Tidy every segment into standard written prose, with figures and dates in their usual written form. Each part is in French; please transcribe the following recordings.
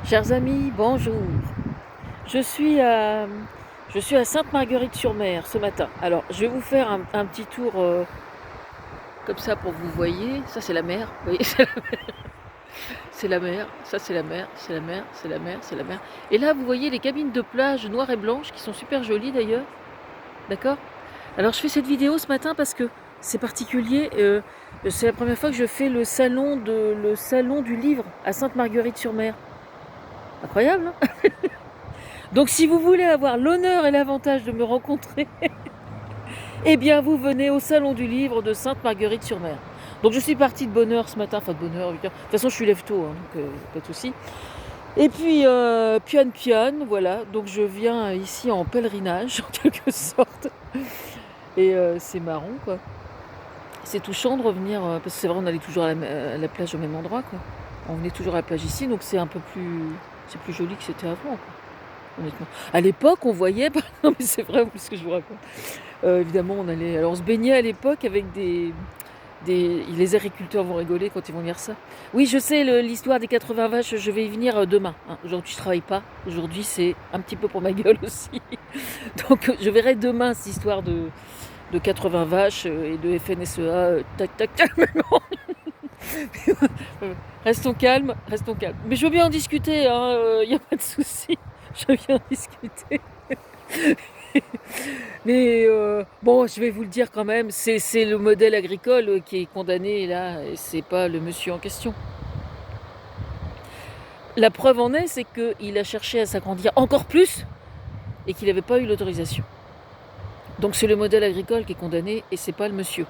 Chers amis, bonjour. Je suis à, je suis à Sainte-Marguerite-sur-Mer ce matin. Alors, je vais vous faire un petit tour comme ça pour que vous voyez. Ça, c'est la mer. Vous voyez, c'est la mer. Ça, c'est la mer. C'est la mer. C'est la mer. C'est la mer. Et là, vous voyez les cabines de plage noires et blanches qui sont super jolies d'ailleurs. D'accord? Alors, je fais cette vidéo ce matin parce que c'est particulier. C'est la première fois que je fais le salon du livre à Sainte-Marguerite-sur-Mer. Incroyable, hein? Donc si vous voulez avoir l'honneur et l'avantage de me rencontrer, eh bien vous venez au Salon du Livre de Sainte-Marguerite-sur-Mer. Donc je suis partie de bonne heure ce matin, enfin de bonne heure, 8 heures. De toute façon je suis lève tôt, hein, donc pas de souci. Et puis pian, voilà, donc je viens ici en pèlerinage en quelque sorte. Et c'est marrant quoi. C'est touchant de revenir, parce que c'est vrai on allait toujours à la plage au même endroit quoi. On venait toujours à la plage ici, donc c'est un peu plus, c'est plus joli que c'était avant quoi. Honnêtement. À l'époque, on voyait, non mais c'est vrai en plus ce que je vous raconte. Évidemment, on se baignait à l'époque avec les agriculteurs vont rigoler quand ils vont lire ça. Oui, je sais l'histoire des 80 vaches, je vais y venir demain, hein. Aujourd'hui, je travaille pas. Aujourd'hui, c'est un petit peu pour ma gueule aussi. Donc, je verrai demain cette histoire de 80 vaches et de FNSEA. Tac, tac, tac. Mais bon. Restons calmes, restons calmes. Mais je veux bien en discuter, hein, y a pas de souci. Je veux bien en discuter. Mais bon, je vais vous le dire quand même, c'est le modèle agricole qui est condamné là, et c'est pas le monsieur en question. La preuve en est, c'est qu'il a cherché à s'agrandir encore plus et qu'il n'avait pas eu l'autorisation. Donc c'est le modèle agricole qui est condamné et c'est pas le monsieur.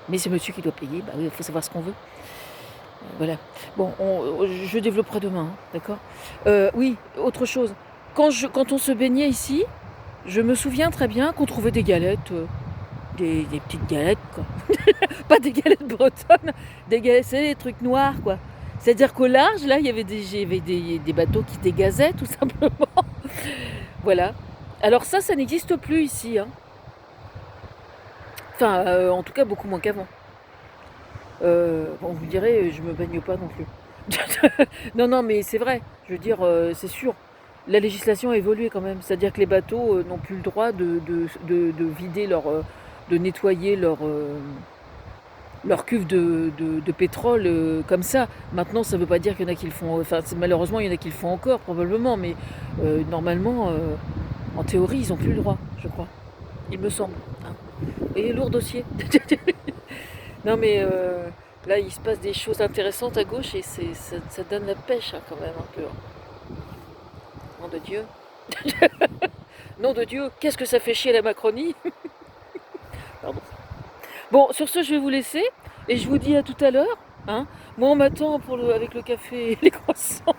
Mais c'est monsieur qui doit payer, bah oui, il faut savoir ce qu'on veut. Voilà. Bon, je développerai demain, hein, d'accord. Oui, autre chose. Quand on se baignait ici, je me souviens très bien qu'on trouvait des galettes, des petites galettes, quoi. Pas des galettes bretonnes, des galettes, c'est des trucs noirs, quoi. C'est-à-dire qu'au large, là, il y avait des bateaux qui dégazaient, tout simplement. Voilà. Alors ça n'existe plus ici, hein. Enfin, en tout cas, beaucoup moins qu'avant. Bon, vous direz, je me baigne pas non plus. Non, non, mais c'est vrai. Je veux dire, c'est sûr. La législation a évolué quand même. C'est-à-dire que les bateaux n'ont plus le droit de vider de nettoyer leur cuve de pétrole comme ça. Maintenant, ça ne veut pas dire qu'il y en a qui le font. Enfin, malheureusement, il y en a qui le font encore, probablement. Mais normalement, en théorie, ils n'ont plus le droit, je crois. Il me semble, hein. Et lourd dossier. Non, mais là, il se passe des choses intéressantes à gauche et ça donne la pêche, hein, quand même, un peu. Nom de Dieu. Nom de Dieu, qu'est-ce que ça fait chier la Macronie. Pardon. Bon, sur ce, je vais vous laisser et je vous dis à tout à l'heure, hein. Moi, on m'attend avec le café et les croissants.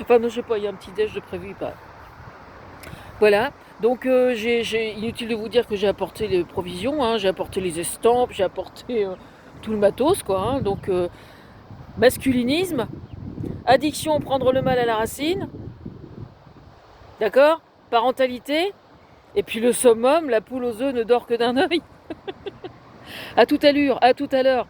Enfin, non, je sais pas, il y a un petit déj de prévu. Bah. Voilà. Donc, inutile de vous dire que j'ai apporté les provisions, hein, j'ai apporté les estampes, j'ai apporté tout le matos, quoi. Hein. Donc, masculinisme, addiction, prendre le mal à la racine, d'accord? Parentalité, et puis le summum, la poule aux œufs ne dort que d'un œil. À toute allure, à tout à l'heure.